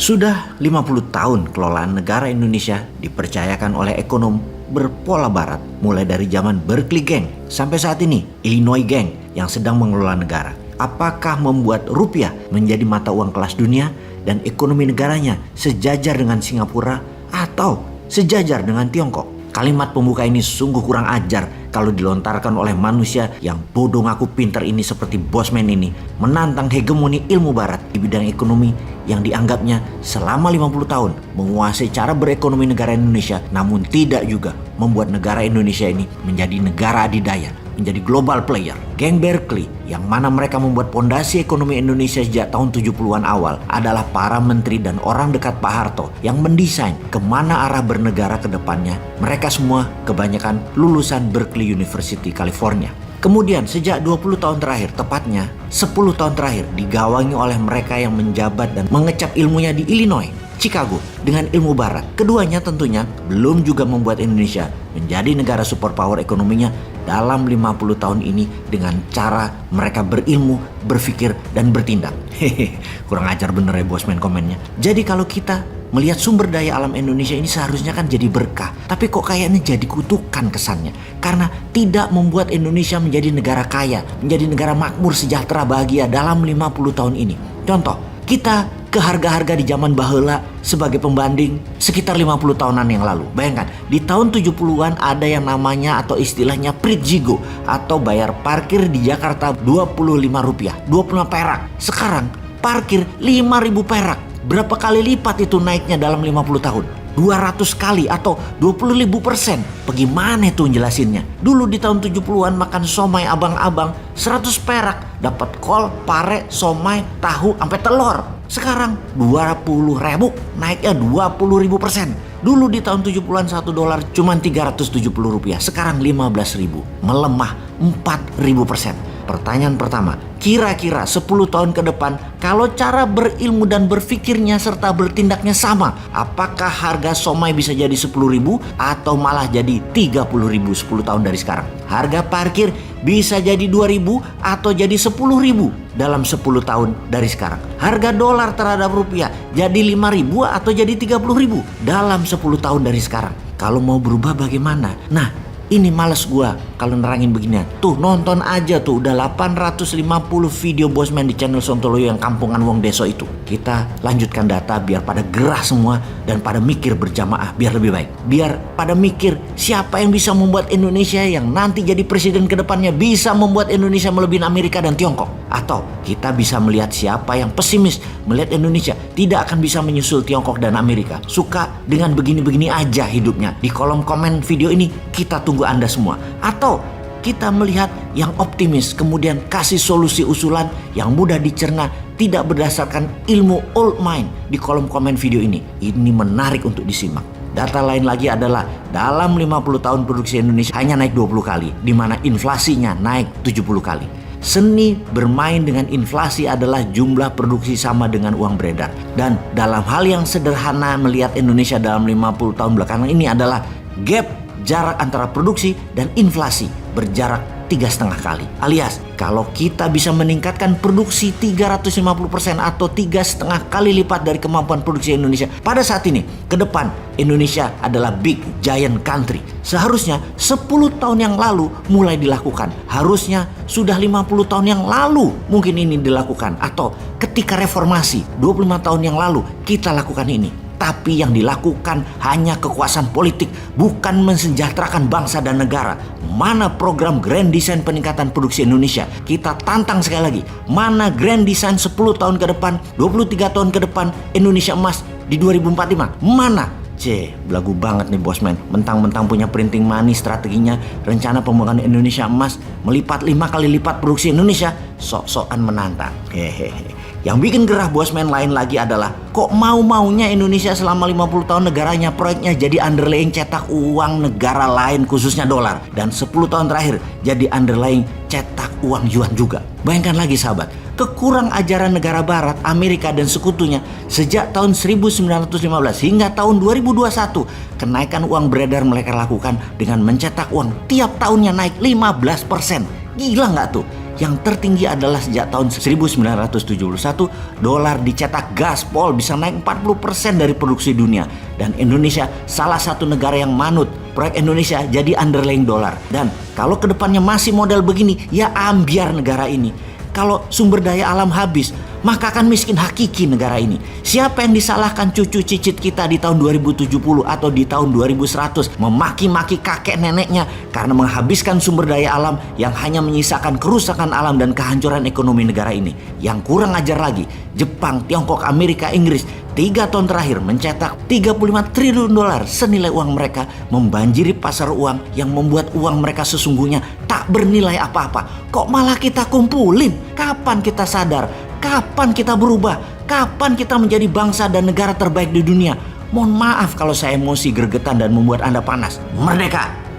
Sudah 50 tahun kelolaan negara Indonesia dipercayakan oleh ekonom berpola barat, mulai dari zaman Berkeley Gang sampai saat ini Illinois Gang yang sedang mengelola negara. Apakah membuat rupiah menjadi mata uang kelas dunia dan ekonomi negaranya sejajar dengan Singapura atau sejajar dengan Tiongkok? Kalimat pembuka ini sungguh kurang ajar kalau dilontarkan oleh manusia yang bodoh ngaku pintar ini seperti Bosman ini, menantang hegemoni ilmu barat di bidang ekonomi yang dianggapnya selama 50 tahun menguasai cara berekonomi negara Indonesia, namun tidak juga membuat negara Indonesia ini menjadi negara adidaya, menjadi global player. Geng Berkeley yang mana mereka membuat pondasi ekonomi Indonesia sejak tahun 70-an awal adalah para menteri dan orang dekat Pak Harto yang mendesain kemana arah bernegara ke depannya. Mereka semua kebanyakan lulusan Berkeley University, California. Kemudian sejak 20 tahun terakhir, tepatnya 10 tahun terakhir, digawangi oleh mereka yang menjabat dan mengecap ilmunya di Illinois, Chicago dengan ilmu barat. Keduanya tentunya belum juga membuat Indonesia menjadi negara superpower ekonominya dalam 50 tahun ini dengan cara mereka berilmu, berpikir, dan bertindak. Kurang ajar bener ya Bosman komennya. Jadi kalau kita melihat sumber daya alam Indonesia ini seharusnya kan jadi berkah, tapi kok kayaknya jadi kutukan kesannya, karena tidak membuat Indonesia menjadi negara kaya, menjadi negara makmur, sejahtera, bahagia dalam 50 tahun ini. Contoh, kita ke harga-harga di zaman baheula sebagai pembanding sekitar 50 tahunan yang lalu. Bayangkan, di tahun 70-an ada yang namanya atau istilahnya Pritjigo atau bayar parkir di Jakarta 25 rupiah, 25 perak. Sekarang parkir 5.000 perak. Berapa kali lipat itu naiknya dalam 50 tahun? 200 kali atau 20.000%. Bagaimana itu jelasinnya? Dulu di tahun 70-an makan somai abang-abang 100 perak dapat kol, pare, somai, tahu, sampai telur. Sekarang 20.000 naiknya 20.000%. Dulu di tahun 70-an $1 cuma 370 rupiah, sekarang 15.000, melemah 4.000%. Pertanyaan pertama, kira-kira 10 tahun ke depan kalau cara berilmu dan berpikirnya serta bertindaknya sama, apakah harga somai bisa jadi 10.000 atau malah jadi 30.000 10 tahun dari sekarang? Harga parkir bisa jadi 2.000 atau jadi 10.000 dalam 10 tahun dari sekarang? Harga dolar terhadap rupiah jadi 5.000 atau jadi 30.000 dalam 10 tahun dari sekarang? Kalau mau berubah bagaimana? Nah, ini males gua kalau nerangin beginian. Tuh nonton aja tuh udah 850 video Bosman di channel Sontoloyo yang kampungan wong deso itu. Kita lanjutkan data biar pada gerah semua dan pada mikir berjamaah biar lebih baik. Biar pada mikir siapa yang bisa membuat Indonesia yang nanti jadi presiden ke depannya bisa membuat Indonesia melebihi Amerika dan Tiongkok. Atau kita bisa melihat siapa yang pesimis melihat Indonesia tidak akan bisa menyusul Tiongkok dan Amerika. Suka dengan begini-begini aja hidupnya. Di kolom komen video ini kita tunggu Anda semua. Atau kita melihat yang optimis kemudian kasih solusi usulan yang mudah dicerna tidak berdasarkan ilmu old mind di kolom komen video ini. Ini menarik untuk disimak. Data lain lagi adalah dalam 50 tahun produksi Indonesia hanya naik 20 kali, di mana inflasinya naik 70 kali. Seni bermain dengan inflasi adalah jumlah produksi sama dengan uang beredar. Dan dalam hal yang sederhana melihat Indonesia dalam 50 tahun belakangan ini adalah gap jarak antara produksi dan inflasi berjarak 3,5 kali. Alias kalau kita bisa meningkatkan produksi 350% atau 3,5 kali lipat dari kemampuan produksi Indonesia pada saat ini, ke depan Indonesia adalah big giant country. Seharusnya 10 tahun yang lalu mulai dilakukan. Harusnya sudah 50 tahun yang lalu mungkin ini dilakukan. Atau ketika reformasi 25 tahun yang lalu kita lakukan ini. Tapi yang dilakukan hanya kekuasaan politik, bukan mensejahterakan bangsa dan negara. Mana program Grand Design peningkatan produksi Indonesia? Kita tantang sekali lagi. Mana Grand Design 10 tahun ke depan, 23 tahun ke depan Indonesia emas di 2045? Mana? Belagu banget nih Bosman. Mentang-mentang punya printing money strateginya, rencana pembangunan Indonesia emas melipat 5 kali lipat produksi Indonesia, sok-sokan menantang. Yang bikin gerah Bosman lain lagi adalah kok mau-maunya Indonesia selama 50 tahun negaranya proyeknya jadi underlying cetak uang negara lain khususnya dolar, dan 10 tahun terakhir jadi underlying cetak uang yuan juga. Bayangkan lagi sahabat, kekurang ajaran negara barat, Amerika dan sekutunya sejak tahun 1915 hingga tahun 2021. Kenaikan uang beredar mereka lakukan dengan mencetak uang tiap tahunnya naik 15%. Gila nggak tuh? Yang tertinggi adalah sejak tahun 1971, dolar dicetak gaspol bisa naik 40% dari produksi dunia. Dan Indonesia salah satu negara yang manut proyek Indonesia jadi underlying dolar. Dan kalau kedepannya masih model begini, ya ambiar negara ini. Kalau sumber daya alam habis, maka akan miskin hakiki negara ini. Siapa yang disalahkan cucu cicit kita di tahun 2070 atau di tahun 2100 memaki-maki kakek neneknya karena menghabiskan sumber daya alam yang hanya menyisakan kerusakan alam dan kehancuran ekonomi negara ini. Yang kurang ajar lagi, Jepang, Tiongkok, Amerika, Inggris 3 tahun terakhir mencetak 35 triliun dolar senilai uang mereka membanjiri pasar uang yang membuat uang mereka sesungguhnya tak bernilai apa-apa. Kok malah kita kumpulin? Kapan kita sadar? Kapan kita berubah? Kapan kita menjadi bangsa dan negara terbaik di dunia? Mohon maaf kalau saya emosi, gregetan dan membuat Anda panas. Merdeka!